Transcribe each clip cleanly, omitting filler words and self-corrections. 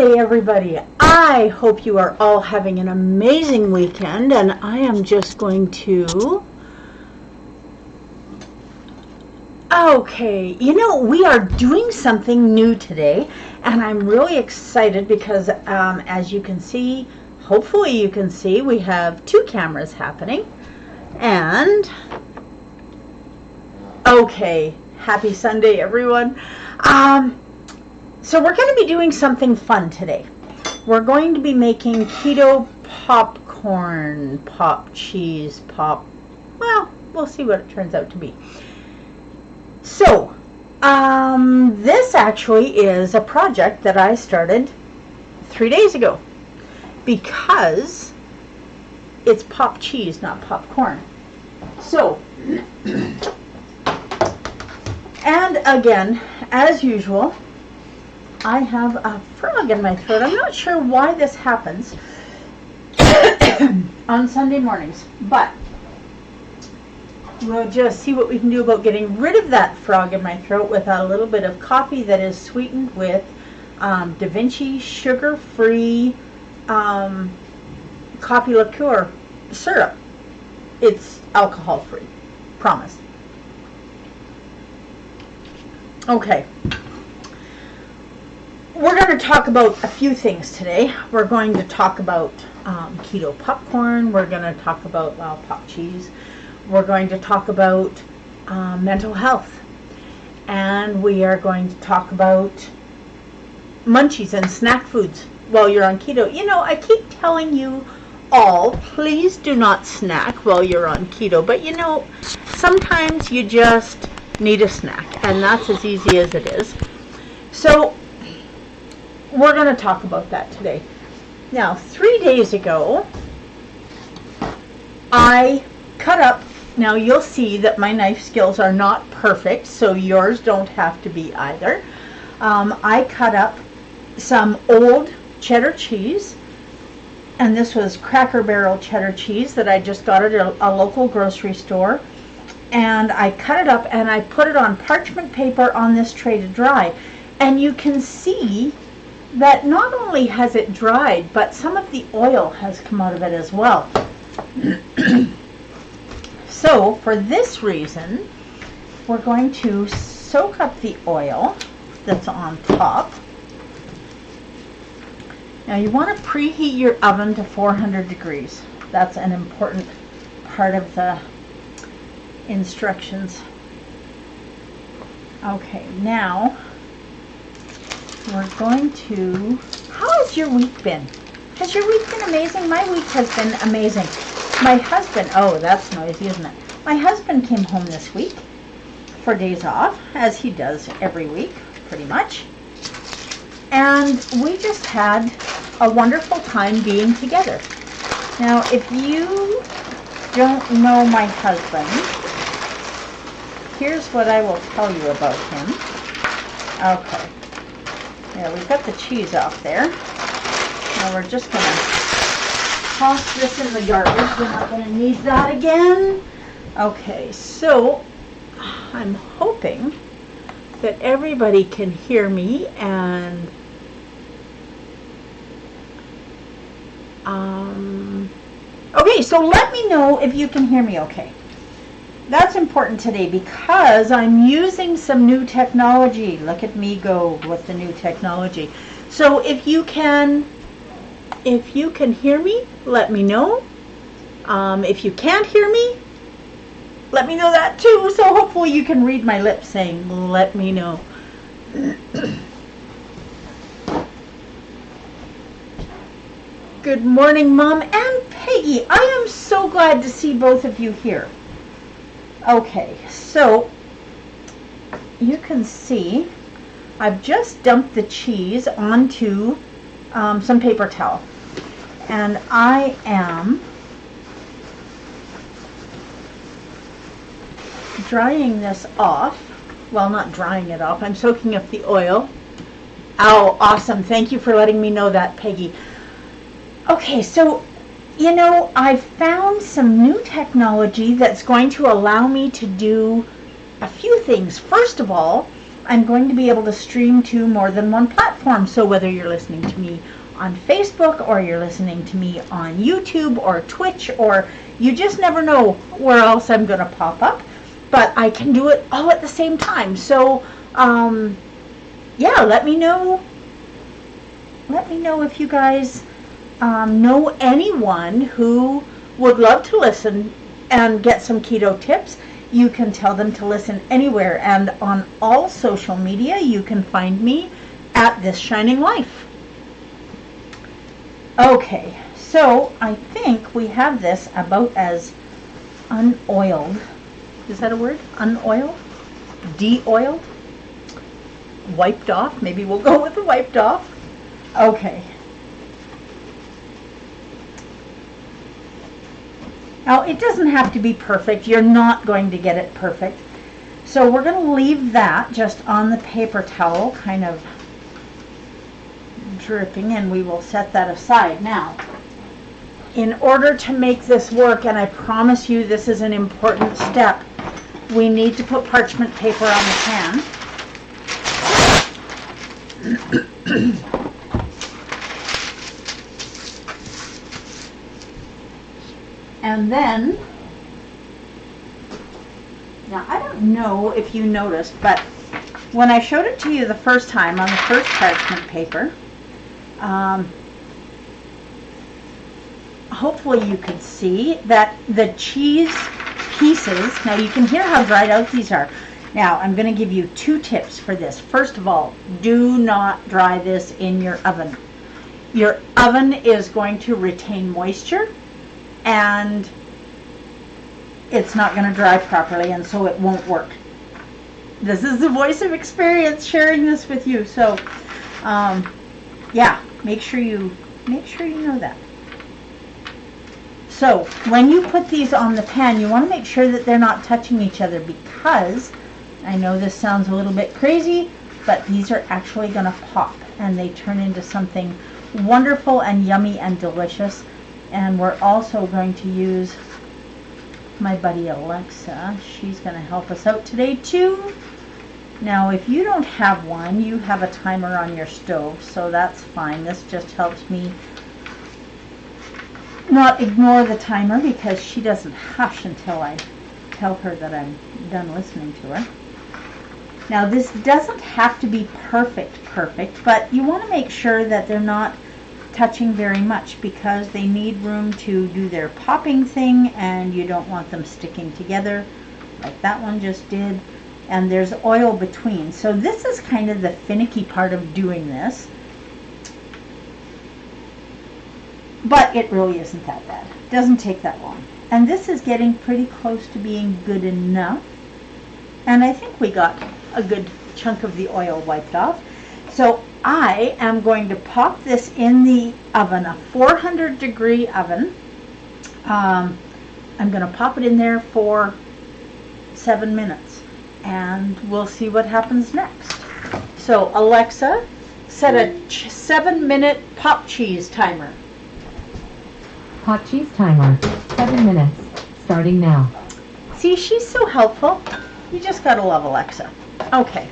Hey everybody, I hope you are all having an amazing weekend, and I am just going to... Okay, we are doing something new today, and I'm really excited because as you can see, hopefully you can see, we have two cameras happening. And okay, happy Sunday everyone. So we're going to be doing something fun today. We're going to be making keto popcorn, PopCheese, well, we'll see what it turns out to be. So, this actually is a project that I started 3 days ago because it's PopCheese, not popcorn. So, and again, as usual, I have a frog in my throat. I'm not sure why this happens on Sunday mornings, but we'll just see what we can do about getting rid of that frog in my throat with a little bit of coffee that is sweetened with Da Vinci sugar-free coffee liqueur syrup. It's alcohol-free, promise. Okay. We're going to talk about a few things today. We're going to talk about keto popcorn. We're going to talk about, well, PopCheese. We're going to talk about mental health. And we are going to talk about munchies and snack foods while you're on keto. I keep telling you all, please do not snack while you're on keto. But sometimes you just need a snack. And that's as easy as it is. So we're going to talk about that today. Now, 3 days ago, I cut up. Now, you'll see that my knife skills are not perfect, so yours don't have to be either. I cut up some old cheddar cheese, and this was Cracker Barrel cheddar cheese that I just got at a local grocery store. And I cut it up and I put it on parchment paper on this tray to dry. And you can see that not only has it dried, but some of the oil has come out of it as well. So, for this reason, we're going to soak up the oil that's on top. Now, you want to preheat your oven to 400 degrees. That's an important part of the instructions. Okay, now we're going to... How has your week been? Has your week been amazing? My week has been amazing. My husband... Oh, that's noisy, isn't it? My husband came home this week for days off, as he does every week, pretty much. And we just had a wonderful time being together. Now, if you don't know my husband, here's what I will tell you about him. Okay. Yeah, we've got the cheese off there. Now we're just going to toss this in the garbage. We're not going to need that again. Okay, so I'm hoping that everybody can hear me, and okay, so let me know if you can hear me okay. That's important today because I'm using some new technology. Look at me go with the new technology. So if you can hear me, let me know. If you can't hear me, let me know that too. So hopefully you can read my lips saying, let me know. Good morning, Mom and Peggy. I am so glad to see both of you here. Okay, so you can see I've just dumped the cheese onto some paper towel, and I am drying this off. Well, not drying it off, I'm soaking up the oil. Oh, awesome. Thank you for letting me know that, Peggy. Okay, so I've found some new technology that's going to allow me to do a few things. First of all, I'm going to be able to stream to more than one platform. So whether you're listening to me on Facebook, or you're listening to me on YouTube or Twitch, or you just never know where else I'm going to pop up, but I can do it all at the same time. So yeah, let me know if you guys know anyone who would love to listen and get some keto tips. You can tell them to listen anywhere, and on all social media you can find me at This Shining Life. Okay, so I think we have this about as unoiled. Is that a word? Unoiled? De-oiled? Wiped off? Maybe we'll go with the wiped off. Okay. Now, it doesn't have to be perfect. You're not going to get it perfect. So we're going to leave that just on the paper towel, kind of dripping, and we will set that aside. Now, in order to make this work, and I promise you this is an important step, we need to put parchment paper on the pan. And then, now I don't know if you noticed, but when I showed it to you the first time on the first parchment paper, hopefully you could see that the cheese pieces, now you can hear how dried out these are. Now I'm going to give you 2 tips for this. First of all, do not dry this in your oven. Your oven is going to retain moisture, and it's not going to dry properly, and so it won't work. This is the voice of experience sharing this with you. So yeah, make sure you know that. So when you put these on the pan, you want to make sure that they're not touching each other, because I know this sounds a little bit crazy, but these are actually going to pop, and they turn into something wonderful and yummy and delicious. And we're also going to use my buddy Alexa. She's going to help us out today too. Now, if you don't have one, you have a timer on your stove, so that's fine. This just helps me not ignore the timer, because she doesn't hush until I tell her that I'm done listening to her. Now, this doesn't have to be perfect, but you want to make sure that they're not touching very much, because they need room to do their popping thing, and you don't want them sticking together like that one just did. And there's oil between, so this is kind of the finicky part of doing this, but it really isn't that bad. It doesn't take that long, and this is getting pretty close to being good enough, and I think we got a good chunk of the oil wiped off. So I am going to pop this in the oven, a 400-degree oven. I'm going to pop it in there for 7 minutes, and we'll see what happens next. So Alexa, set a 7-minute PopCheese timer. PopCheese timer, 7 minutes, starting now. See, she's so helpful. You just gotta love Alexa. Okay.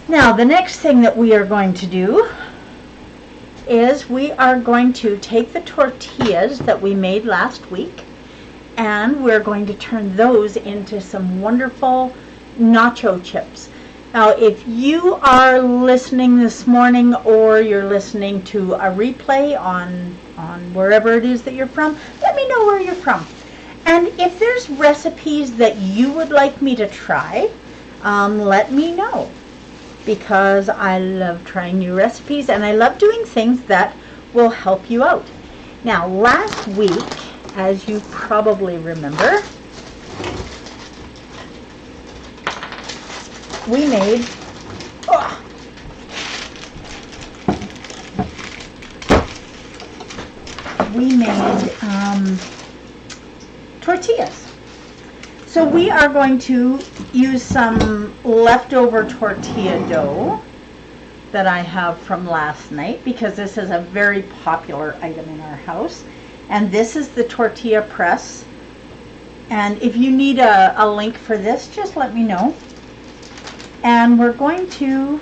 Now, the next thing that we are going to do is we are going to take the tortillas that we made last week, and we're going to turn those into some wonderful nacho chips. Now, if you are listening this morning, or you're listening to a replay on wherever it is that you're from, let me know where you're from. And if there's recipes that you would like me to try, let me know, because I love trying new recipes, and I love doing things that will help you out. Now, last week, as you probably remember, we made tortillas. So we are going to use some leftover tortilla dough that I have from last night, because this is a very popular item in our house. And this is the tortilla press. And if you need a link for this, just let me know. And we're going to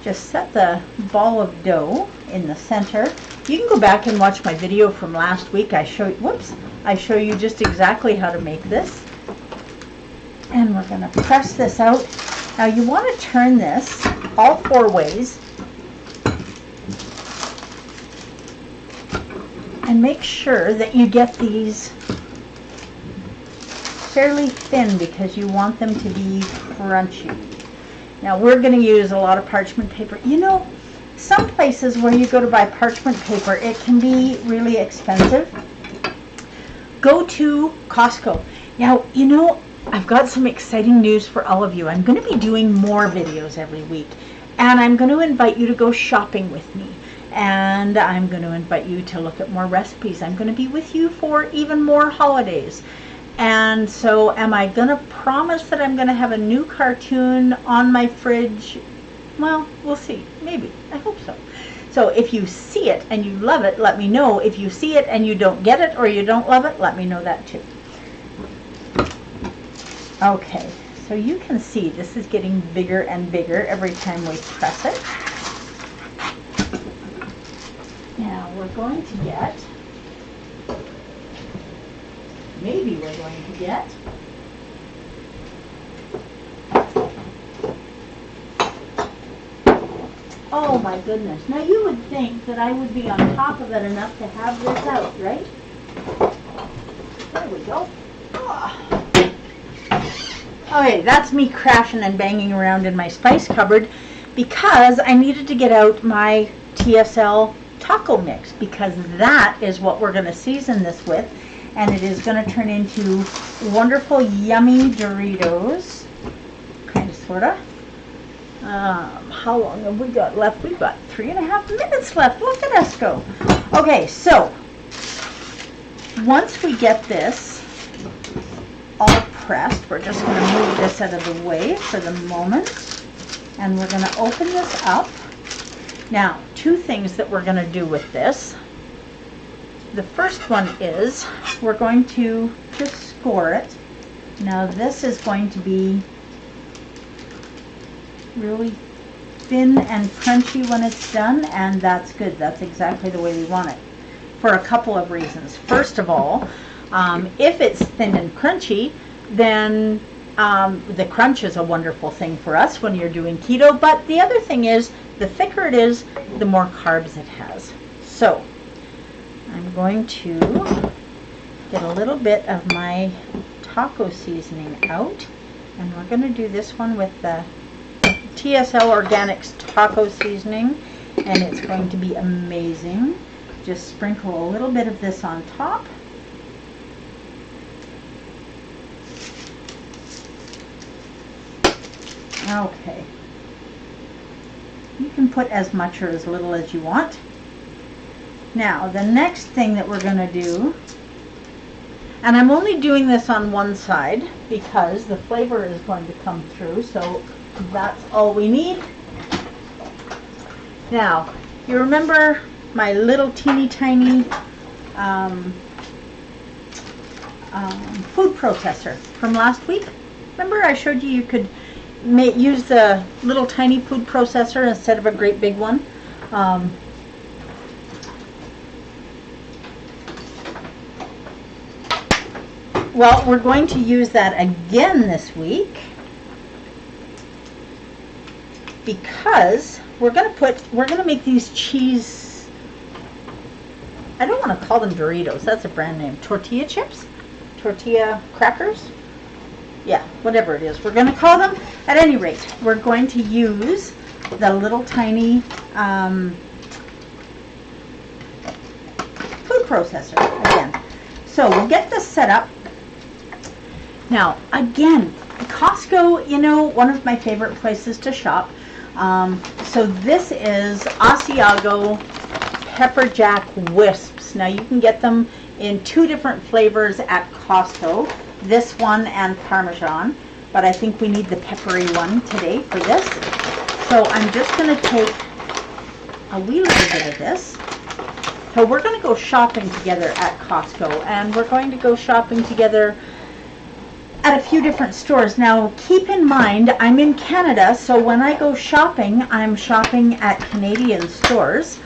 just set the ball of dough in the center. You can go back and watch my video from last week. I show you just exactly how to make this. And we're going to press this out. Now you want to turn this all 4 ways and make sure that you get these fairly thin because you want them to be crunchy. Now we're going to use a lot of parchment paper. You know, some places where you go to buy parchment paper, it can be really expensive. Go to Costco. Now, you know, I've got some exciting news for all of you. I'm going to be doing more videos every week, and I'm going to invite you to go shopping with me, and I'm going to invite you to look at more recipes. I'm going to be with you for even more holidays. And so am I going to promise that I'm going to have a new cartoon on my fridge? Well, we'll see. Maybe. I hope so. So if you see it and you love it, let me know. If you see it and you don't get it or you don't love it, let me know that too. Okay, so you can see this is getting bigger and bigger every time we press it. Now we're going to get, maybe we're going to get, oh my goodness. Now you would think that I would be on top of it enough to have this out, right? There we go. Oh. Okay, that's me crashing and banging around in my spice cupboard because I needed to get out my TSL taco mix because that is what we're going to season this with, and it is going to turn into wonderful yummy Doritos, kind of sort of. How long have we got left? We've got 3.5 minutes left. Look at us go. Okay, so once we get this all pressed, we're just going to move this out of the way for the moment, and we're going to open this up. Now, 2 things that we're going to do with this. The first one is we're going to just score it. Now this is going to be really thin and crunchy when it's done, and that's good. That's exactly the way we want it for a couple of reasons. First of all, if it's thin and crunchy, then the crunch is a wonderful thing for us when you're doing keto, but the other thing is the thicker it is, the more carbs it has. So I'm going to get a little bit of my taco seasoning out, and we're going to do this one with the TSL Organics taco seasoning, and it's going to be amazing. Just sprinkle a little bit of this on top. Okay. You can put as much or as little as you want. Now, the next thing that we're going to do, and I'm only doing this on one side because the flavor is going to come through, so that's all we need. Now, you remember my little teeny tiny food processor from last week? Remember I showed you could use the little tiny food processor instead of a great big one? Well, we're going to use that again this week because we're going to make these cheese, I don't want to call them Doritos, that's a brand name, tortilla chips, tortilla crackers, yeah, whatever it is we're going to call them. At any rate, we're going to use the little tiny food processor again. So we'll get this set up. Now, again, Costco, you know, one of my favorite places to shop. So this is Asiago Pepper Jack Wisps. Now, you can get them in 2 different flavors at Costco, this one and Parmesan, but I think we need the peppery one today for this. So I'm just going to take a wee little bit of this. So we're going to go shopping together at Costco, and we're going to go shopping together at a few different stores. Now, keep in mind, I'm in Canada, so when I go shopping, I'm shopping at Canadian stores.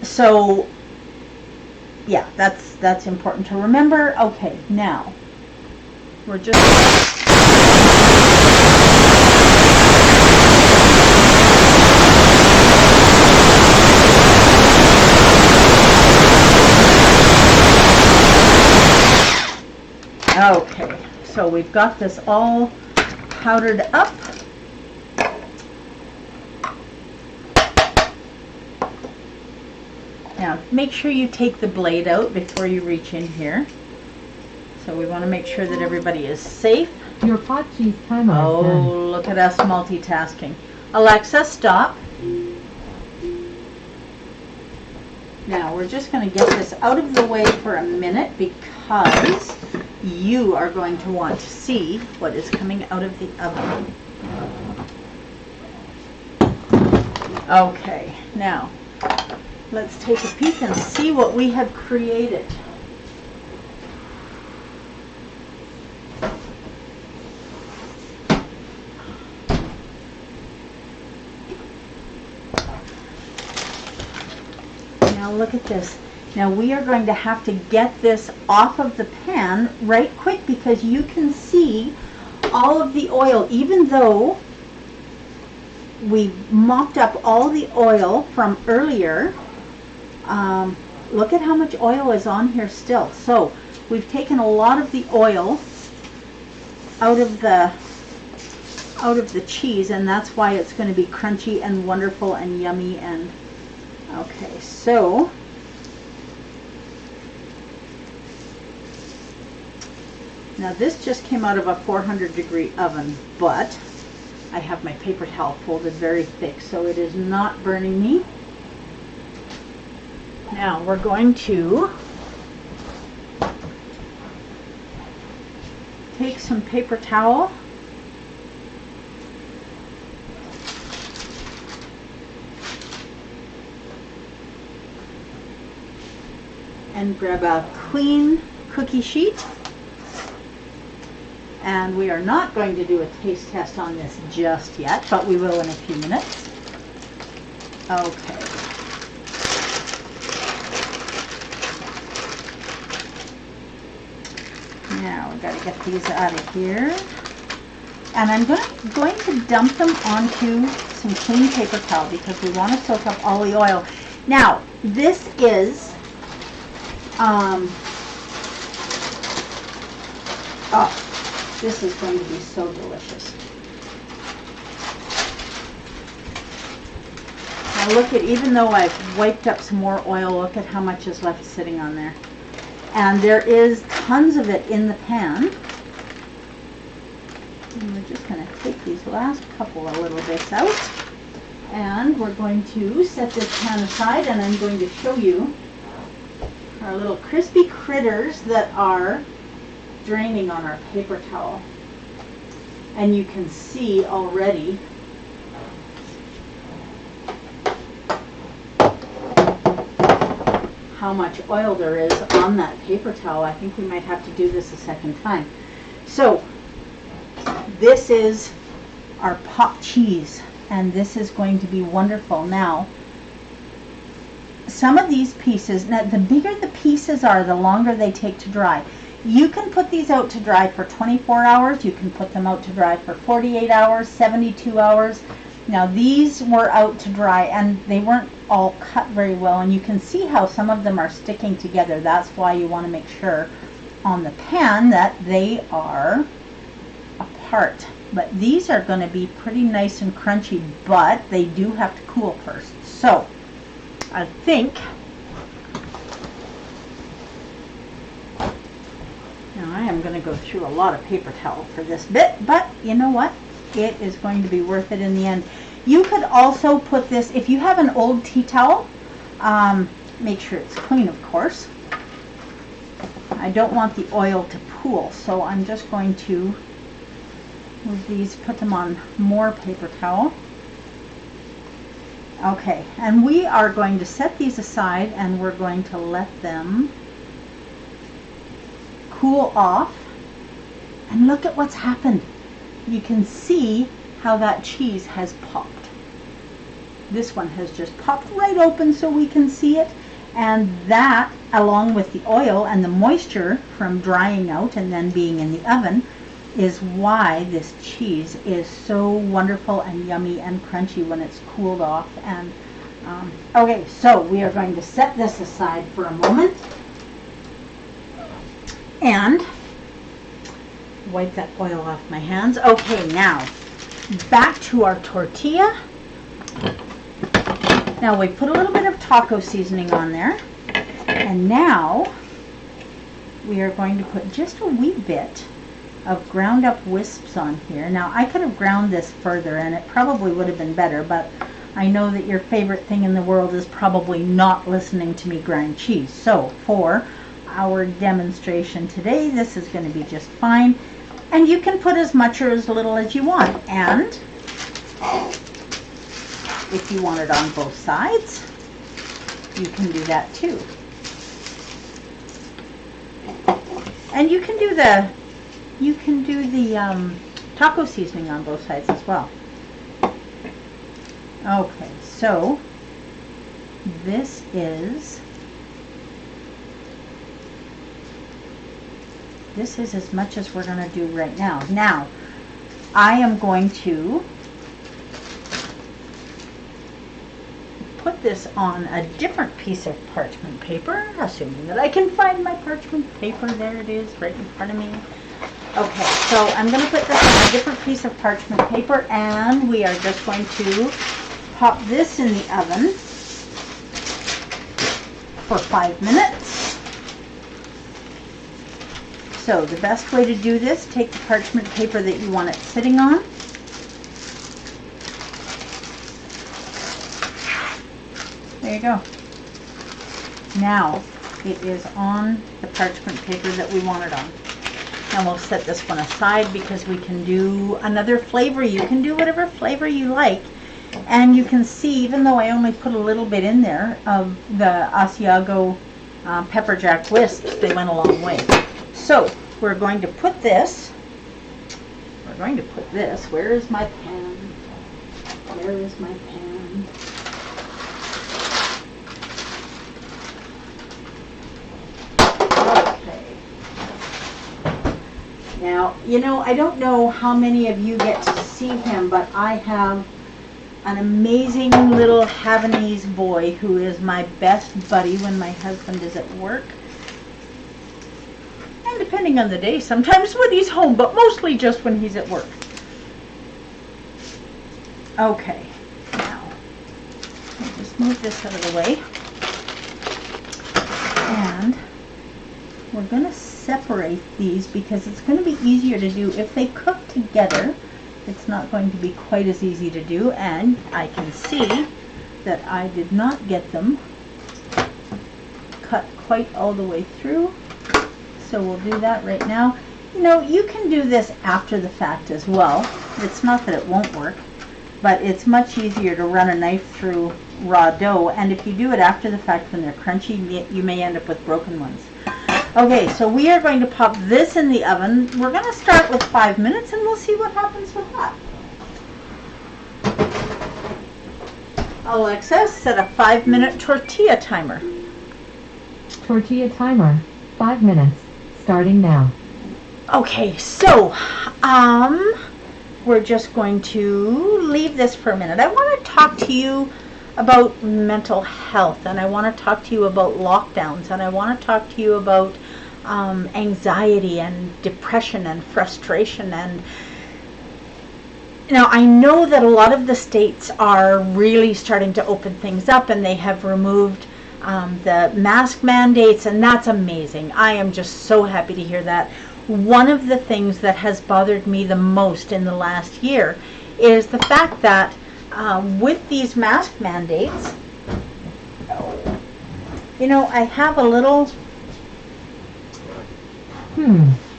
So, yeah, that's important to remember. Okay, now, we're just... Okay, so we've got this all powdered up. Now, make sure you take the blade out before you reach in here. So we want to make sure that everybody is safe. Your PopCheese timer is Oh, done. look at us multitasking. Alexa, stop. Now, we're just going to get this out of the way for a minute because you are going to want to see what is coming out of the oven. Okay, now let's take a peek and see what we have created. Now look at this. Now we are going to have to get this off of the pan right quick because you can see all of the oil, even though we mopped up all the oil from earlier. Look at how much oil is on here still. So we've taken a lot of the oil out of the cheese, and that's why it's going to be crunchy and wonderful and yummy. And okay, so now this just came out of a 400-degree oven, but I have my paper towel folded very thick so it is not burning me. Now we're going to take some paper towel and grab a clean cookie sheet. And we are not going to do a taste test on this just yet, but we will in a few minutes. Okay. Now we've got to get these out of here. And I'm going to dump them onto some clean paper towel because we want to soak up all the oil. Now, this is this is going to be so delicious. Now look at, even though I've wiped up some more oil, look at how much is left sitting on there. And there is tons of it in the pan. And we're just going to take these last couple of little bits out. And we're going to set this pan aside, and I'm going to show you our little crispy critters that are draining on our paper towel. And you can see already how much oil there is on that paper towel. I think we might have to do this a second time. So this is our PopCheese, and this is going to be wonderful. Now, some of these pieces, now the bigger the pieces are, the longer they take to dry. You can put these out to dry for 24 hours. You can put them out to dry for 48 hours, 72 hours. Now these were out to dry and they weren't all cut very well, and you can see how some of them are sticking together. That's why you want to make sure on the pan that they are apart. But these are going to be pretty nice and crunchy, but they do have to cool first. So I think now I am going to go through a lot of paper towel for this bit, but you know what? It is going to be worth it in the end. You could also put this, if you have an old tea towel, make sure it's clean, of course. I don't want the oil to pool, so I'm just going to move these, put them on more paper towel. Okay, and we are going to set these aside and we're going to let them cool off And look at what's happened. You can see how that cheese has popped. This one has just popped right open so we can see it. And that, along with the oil and the moisture from drying out and then being in the oven, is why this cheese is so wonderful and yummy and crunchy when it's cooled off. And okay, so we are going to set this aside for a moment and wipe that oil off my hands. Okay, now back to our tortilla. Now we put a little bit of taco seasoning on there, and now we are going to put just a wee bit of ground up wisps on here. Now I could have ground this further and it probably would have been better, but I know that your favorite thing in the world is probably not listening to me grind cheese. So for our demonstration today, this is going to be just fine. And you can put as much or as little as you want. And if you want it on both sides, you can do that too. And you can do the taco seasoning on both sides as well. Okay, so this is as much as we're going to do right now. Now, I am going to put this on a different piece of parchment paper, assuming that I can find my parchment paper. There it is, right in front of me. Okay, so I'm going to put this on a different piece of parchment paper, and we are just going to pop this in the oven for 5 minutes. So the best way to do this, take the parchment paper that you want it sitting on. There you go. Now it is on the parchment paper that we want it on. And we'll set this one aside because we can do another flavor. You can do whatever flavor you like. And you can see, even though I only put a little bit in there of the Asiago pepper jack wisps, they went a long way. So we're going to put this, where is my pan? Where is my pan? Okay. Now, you know, I don't know how many of you get to see him, but I have an amazing little Havanese boy who is my best buddy when my husband is at work. And depending on the day, sometimes when he's home, but mostly just when he's at work. Okay, now, I'll just move this out of the way. And we're going to separate these because it's going to be easier to do. If they cook together, it's not going to be quite as easy to do. And I can see that I did not get them cut quite all the way through. So we'll do that right now. You know, you can do this after the fact as well. It's not that it won't work, but it's much easier to run a knife through raw dough. And if you do it after the fact when they're crunchy, you may end up with broken ones. Okay, so we are going to pop this in the oven. We're going to start with 5 minutes and we'll see what happens with that. Alexa, set a 5-minute tortilla timer. Tortilla timer. 5 minutes. Starting now. Okay, so we're just going to leave this for a minute. I want to talk to you about mental health, and I want to talk to you about lockdowns, and I want to talk to you about anxiety and depression and frustration. And now I know that a lot of the states are really starting to open things up, and they have removed the mask mandates, and that's amazing. I am just so happy to hear that. One of the things that has bothered me the most in the last year is the fact that with these mask mandates, you know, I have a little...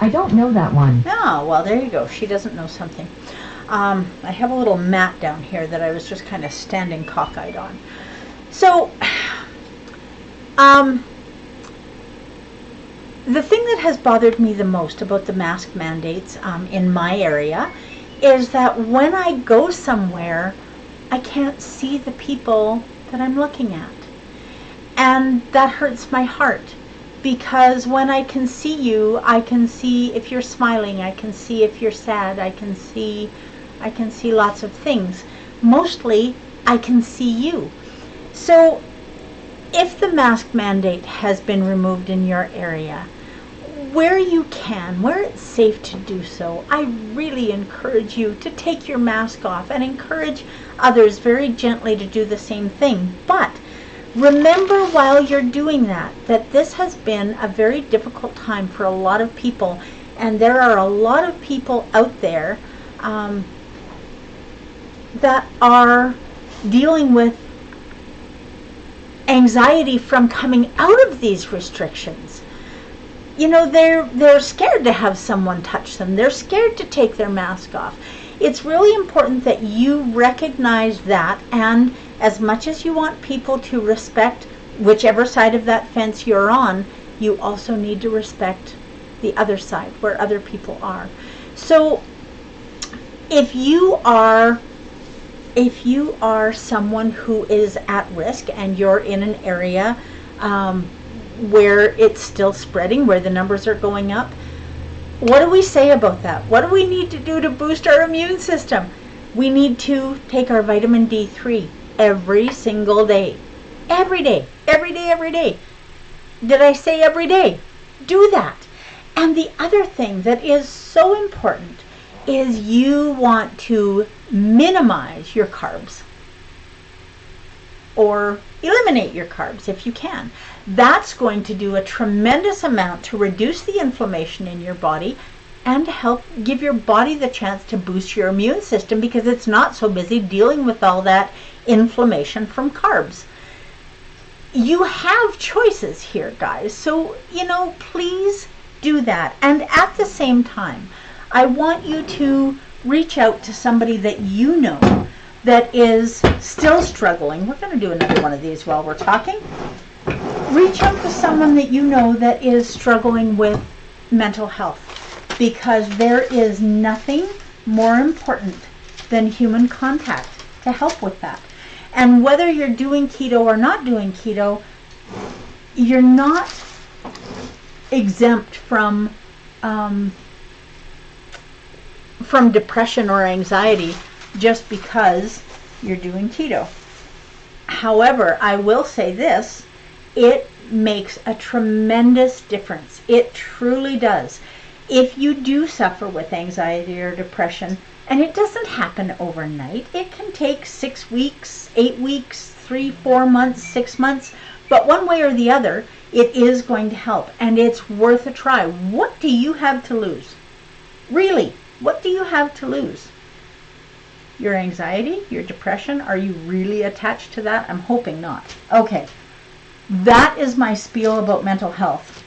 I don't know that one. Oh, well, there you go. She doesn't know something. I have a little mat down here that I was just kind of standing cockeyed on. the thing that has bothered me the most about the mask mandates in my area is that when I go somewhere, I can't see the people that I'm looking at. And that hurts my heart, because when I can see you, I can see if you're smiling, I can see if you're sad, I can see lots of things. Mostly, I can see you. So if the mask mandate has been removed in your area, where you can, where it's safe to do so, I really encourage you to take your mask off and encourage others very gently to do the same thing. But remember while you're doing that this has been a very difficult time for a lot of people, and there are a lot of people out there that are dealing with anxiety from coming out of these restrictions. You know, they're scared to have someone touch them. They're scared to take their mask off. It's really important that you recognize that, and as much as you want people to respect whichever side of that fence you're on, you also need to respect the other side, where other people are. So if you are someone who is at risk and you're in an area where it's still spreading, where the numbers are going up, what do we say about that? What do we need to do to boost our immune system? We need to take our vitamin D3 every single day. Every day, every day, every day. Did I say every day? Do that. And the other thing that is so important is you want to minimize your carbs, or eliminate your carbs if you can. That's going to do a tremendous amount to reduce the inflammation in your body and help give your body the chance to boost your immune system, because it's not so busy dealing with all that inflammation from carbs. You have choices here, guys. So, please do that. And at the same time, I want you to reach out to somebody that you know that is still struggling. We're going to do another one of these while we're talking. Reach out to someone that you know that is struggling with mental health, because there is nothing more important than human contact to help with that. And whether you're doing keto or not doing keto, you're not exempt from depression or anxiety just because you're doing keto. However, I will say this, it makes a tremendous difference. It truly does. If you do suffer with anxiety or depression, and it doesn't happen overnight, it can take 6 weeks, 8 weeks, 3, 4 months, 6 months, but one way or the other, it is going to help, and it's worth a try. What do you have to lose? Really, what do you have to lose? Your anxiety, your depression? Are you really attached to that? I'm hoping not. Okay, that is my spiel about mental health.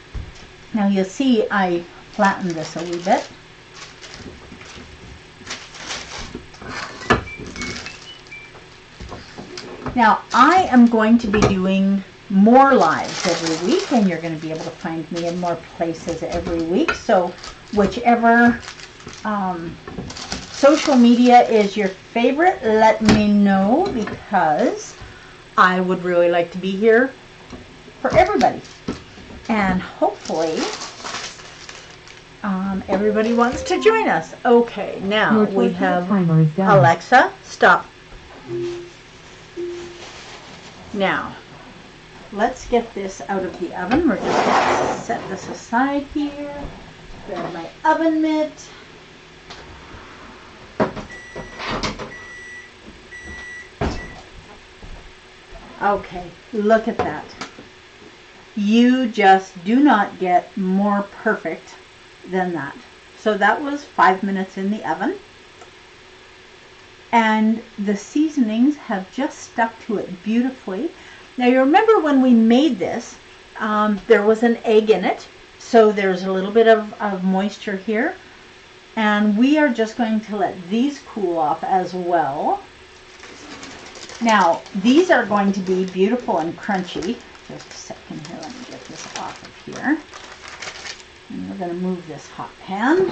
Now you'll see I flattened this a wee bit. Now I am going to be doing more lives every week, and you're going to be able to find me in more places every week. So whichever social media is your favorite, let me know, because I would really like to be here for everybody. And hopefully everybody wants to join us. Okay, now we have Alexa, stop. Now, let's get this out of the oven. We're just going to set this aside here. Grab my oven mitt. Okay, look at that. You just do not get more perfect than that. So that was 5 minutes in the oven. And the seasonings have just stuck to it beautifully. Now you remember when we made this, there was an egg in it. So there's a little bit of moisture here. And we are just going to let these cool off as well. Now, these are going to be beautiful and crunchy. Just a second here, let me get this off of here. And we're going to move this hot pan.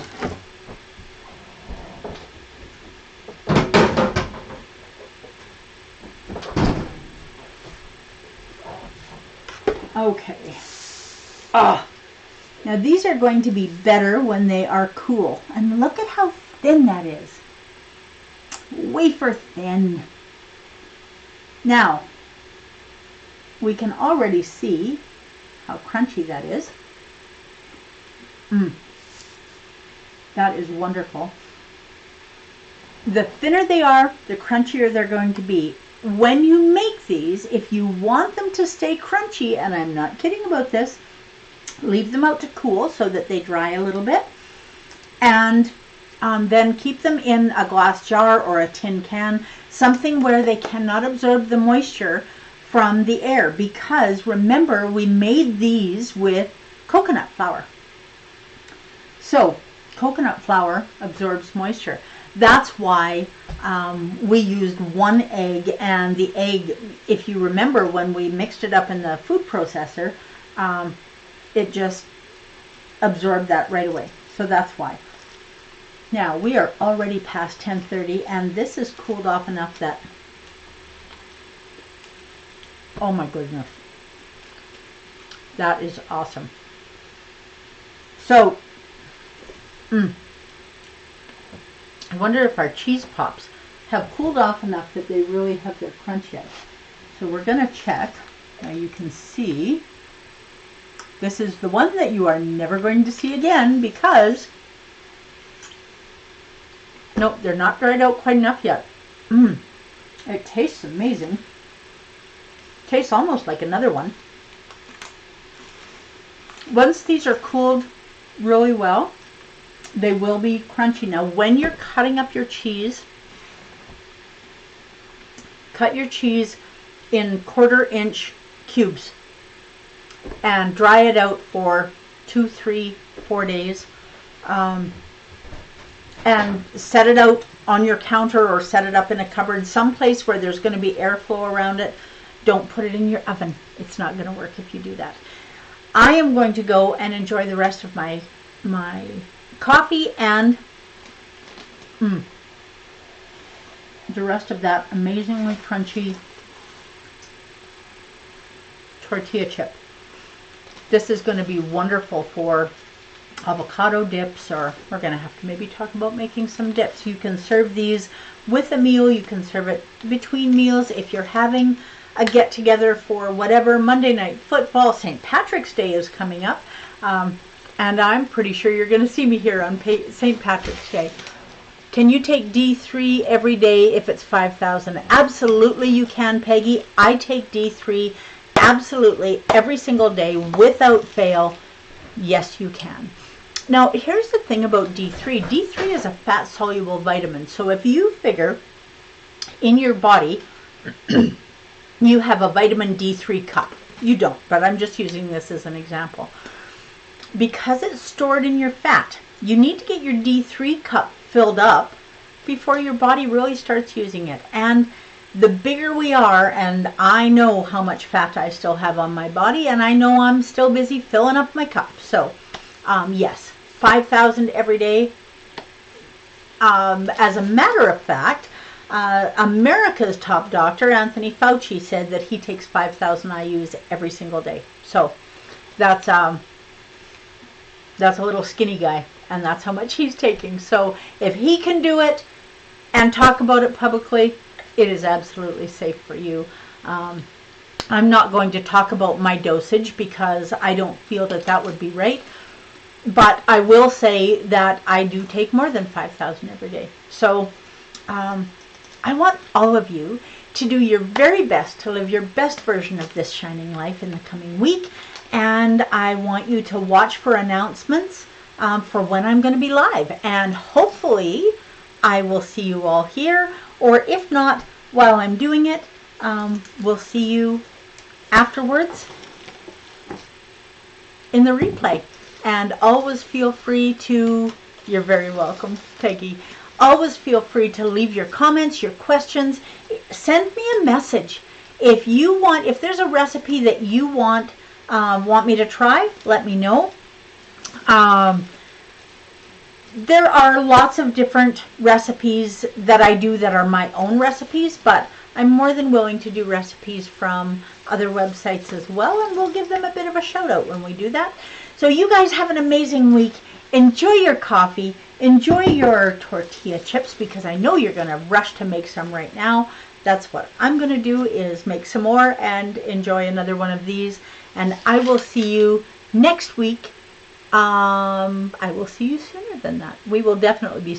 Okay. Ah. Now these are going to be better when they are cool. And look at how thin that is. Wafer thin. Now, we can already see how crunchy that is. That is wonderful. The thinner they are, the crunchier they're going to be. When you make these, if you want them to stay crunchy, and I'm not kidding about this, leave them out to cool so that they dry a little bit, and then keep them in a glass jar or a tin can, something where they cannot absorb the moisture from the air, because remember, we made these with coconut flour. So coconut flour absorbs moisture. That's why we used one egg, and the egg, if you remember when we mixed it up in the food processor, it just absorbed that right away. So that's why. Now we are already past 10:30, and this is cooled off enough that, oh my goodness, that is awesome. So I wonder if our cheese pops have cooled off enough that they really have their crunch yet. So we're going to check. Now you can see this is the one that you are never going to see again, because nope, they're not dried out quite enough yet. It tastes amazing. Tastes almost like another one. Once these are cooled really well, they will be crunchy. Now when you're cutting up your cheese, cut your cheese in 1/4 inch cubes and dry it out for 2, 3, 4 days, and set it out on your counter or set it up in a cupboard, someplace where there's going to be airflow around it. Don't put it in your oven. It's not going to work if you do that. I am going to go and enjoy the rest of my coffee and the rest of that amazingly crunchy tortilla chip. This is going to be wonderful for avocado dips, or we're going to have to maybe talk about making some dips. You can serve these with a meal. You can serve it between meals. If you're having a get together for whatever, Monday Night Football, St. Patrick's Day is coming up, and I'm pretty sure you're going to see me here on St. Patrick's Day. Can you take D3 every day if it's 5,000? Absolutely you can, Peggy. I take D3 absolutely every single day without fail. Yes, you can. Now, here's the thing about D3. D3 is a fat-soluble vitamin. So if you figure in your body you have a vitamin D3 cup. You don't, but I'm just using this as an example. Because it's stored in your fat, you need to get your D3 cup filled up before your body really starts using it. And the bigger we are, and I know how much fat I still have on my body, and I know I'm still busy filling up my cup. So, yes, 5,000 every day. As a matter of fact, America's top doctor, Anthony Fauci, said that he takes 5,000 IUs every single day. So, that's a little skinny guy, and that's how much he's taking. So, if he can do it and talk about it publicly, it is absolutely safe for you. I'm not going to talk about my dosage because I don't feel that that would be right. But I will say that I do take more than 5,000 every day. So I want all of you to do your very best to live your best version of this shining life in the coming week. And I want you to watch for announcements for when I'm going to be live. And hopefully I will see you all here. Or if not, while I'm doing it, we'll see you afterwards in the replay. And always feel free to, you're very welcome, Peggy. Always feel free to leave your comments, your questions. Send me a message. If you want, if there's a recipe that you want me to try, let me know. There are lots of different recipes that I do that are my own recipes, but I'm more than willing to do recipes from other websites as well, and we'll give them a bit of a shout out when we do that. So you guys have an amazing week. Enjoy your coffee. Enjoy your tortilla chips, because I know you're going to rush to make some right now. That's what I'm going to do, is make some more and enjoy another one of these. And I will see you next week. I will see you sooner than that. We will definitely be